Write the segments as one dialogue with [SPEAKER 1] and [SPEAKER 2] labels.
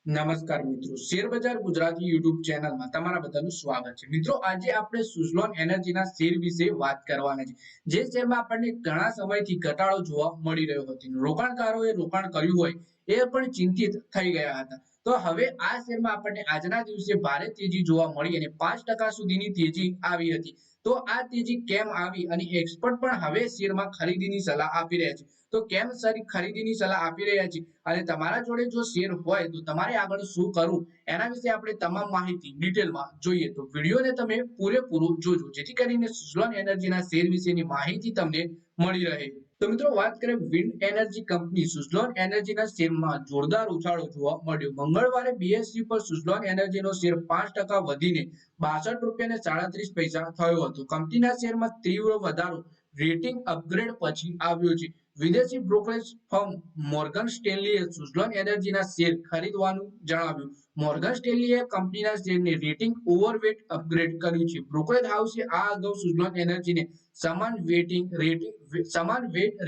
[SPEAKER 1] નમસ્કાર મિત્રો, શેર બજાર ગુજરાતી યુટ્યુબ ચેનલમાં તમારા બધાનું સ્વાગત છે. મિત્રો, આજે આપણે સુઝલોન એનર્જીના શેર વિશે વાત કરવાના છે. જે શેરમાં આપણને ઘણા સમયથી ઘટાડો જોવા મળી રહ્યો હતો. રોકાણકારોએ રોકાણ કર્યું હોય એ પણ ચિંતિત થઈ ગયા હતા. તો હવે આ શેરમાં આપણને આજના દિવસે ભારે તેજી જોવા મળી અને 5% સુધીની તેજી આવી હતી. તો આ તેજી કેમ આવી અને એક્સપર્ટ પણ હવે શેરમાં ખરીદીની સલાહ આપી રહ્યા છે. તો કેમ ખરીદીની સલાહ આપી રહ્યા છે અને તમારા જોડે જો શેર હોય તો તમારે આગળ શું કરવું એના વિશે આપણે તમામ માહિતી ડિટેલમાં જોઈએ. તો વિડીયોને તમે પૂરેપૂરું જોજો જેથી કરીને સુઝલોન એનર્જીના શેર વિશેની માહિતી તમને મળી રહે. તો મિત્રો, વાત કરીએ વિન્ડ એનર્જી કંપની સુઝલોન એનર્જીના શેરમાં જોરદાર ઉછાળો જોવા મળ્યો. મંગળવારે બીએસસી પર સુઝલોન એનર્જીનો શેર 5% વધીને ₹62.37 થયો હતો. કંપનીના શેરમાં તીવ્ર વધારો રેટિંગ અપગ્રેડ પછી આવ્યો છે. વિદેશી બ્રોકરેજ ફર્મ મોર્ગન સ્ટેનલીએ સુઝલોન એનર્જીના શેર ખરીદવાનું જણાવ્યું. મોર્ગન સ્ટેનલીએ કંપનીના શેરની રેટિંગ ઓવરવેટ અપગ્રેડ કર્યું છે. બ્રોકરેજ હાઉસે આ અગાઉ સુઝલોન એનર્જીને સમાન વેટ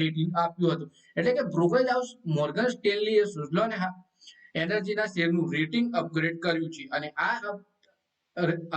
[SPEAKER 1] રેટિંગ આપ્યું હતું. એટલે કે બ્રોકરેજ હાઉસ મોર્ગન સ્ટેનલીએ સુઝલોન એનર્જીના શેરનું રેટિંગ અપગ્રેડ કર્યું છે અને આ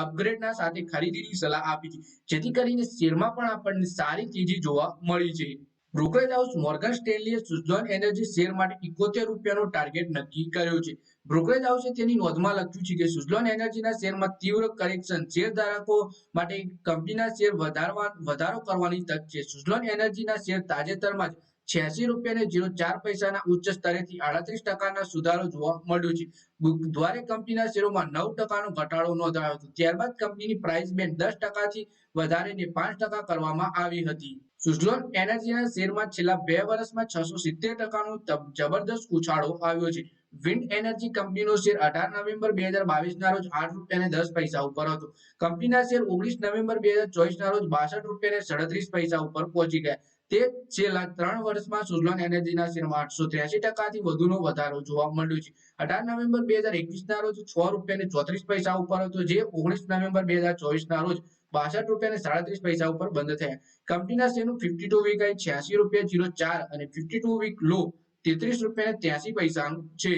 [SPEAKER 1] અપગ્રેડના સાથે ખરીદીની સલાહ આપી છે, જેથી કરીને શેરમાં પણ આપણને સારી તેજી જોવા મળી છે. બ્રોકરેજ હાઉસ મોર્ગન સ્ટેનલીએ સુઝલોન એનર્જી શેર માટે ₹71નો ટાર્ગેટ નક્કી કર્યો છે. બ્રોકરેજ હાઉસે તેની નોંધમાં લખ્યું છે કે સુઝલોન એનર્જીના શેરમાં તીવ્ર કરેક્શન શેરધારકો માટે કંપનીના શેર વધારો કરવાની તક છે. સુઝલોન એનર્જીના શેર તાજેતરમાં જ ₹86.04ના ઉચ્ચ સ્તરેથી 38%ના સુધારો જોવા મળ્યો છે. બુધવારે કંપનીના શેરોમાં 9%નો ઘટાડો નોંધાયો હતો. ત્યારબાદ કંપનીની પ્રાઇસ બેન્ડ 10%થી વધારીને 5% કરવામાં આવી હતી. સુઝલોન એનર્જીના શેરમાં છેલ્લા 2 વર્ષમાં 670%નો જબરદસ્ત ઉછાળો આવ્યો છે. વિન્ડ એનર્જી કંપનીનો શેર 18 નવેમ્બર 2022ના રોજ ₹8.10 ઉપર હતો. કંપનીના શેર 19 નવેમ્બર 2024ના રોજ ₹62.37 ઉપર પહોંચી ગયા. તે છેલ્લા 3 વર્ષમાં સુઝલોન એનર્જીના શેરમાં 883%થી વધુનો વધારો જોવા મળ્યો છે. 18 નવેમ્બર 2021ના રોજ ₹6.34 ઉપર હતો, જે 19 નવેમ્બર 2024ના રોજ ₹62.37 ઉપર બંધ થયા. કંપનીના શેરનું 52 વીક હાઈ ₹86.04 અને 52 વીક લો ₹33.83 છે.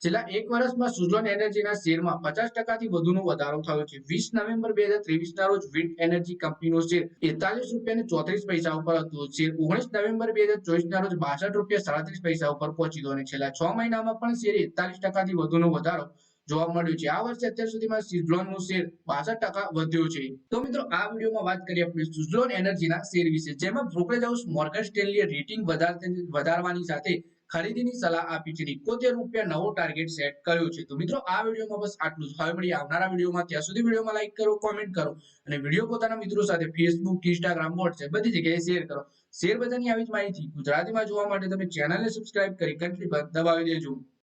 [SPEAKER 1] છેલ્લા 1 વર્ષમાં સુઝલોન એનર્જીના શેરમાં 50%થી વધુનો વધારો થયો છે. 20 નવેમ્બર 2023ના રોજ વિન્ડ એનર્જી કંપનીનો શેર ₹41.34 ઉપર હતો. શેર 19 નવેમ્બર 2024ના રોજ ₹62.37 ઉપર પહોંચી ગયો અને છેલ્લા 6 મહિનામાં પણ શેરે 41%થી વધુનો વધારો જોવા મળ્યો છે. આ વર્ષે અત્યાર સુધીમાં સુઝલોનનો શેર 62% વધ્યો છે. તો મિત્રો, આ વિડીયોમાં વાત કરીએ આપણે સુઝલોન એનર્જીના શેર વિશે, જેમાં બ્રોકરેજ હાઉસ મોર્ગન સ્ટેનલીએ રેટિંગ વધારવાની સાથે ખરીદીની સલાહ આપી છે. ₹71 નવો ટાર્ગેટ સેટ કર્યો છે. તો મિત્રો, આ વિડીયોમાં બસ આટલું જ. હવે મળીએ આવનારા વિડીયોમાં. ત્યાં સુધી વિડીયોમાં લાઈક કરો, કોમેન્ટ કરો અને વિડીયો પોતાના મિત્રો સાથે ફેસબુક, ઇન્સ્ટાગ્રામ, વોટ્સએપ બધી જગ્યાએ શેર કરો. શેર બજારની આવી જ માહિતી ગુજરાતીમાં જોવા માટે તમે ચેનલને સબસ્ક્રાઇબ કરી ઘંટડી પર દબાવી દેજો.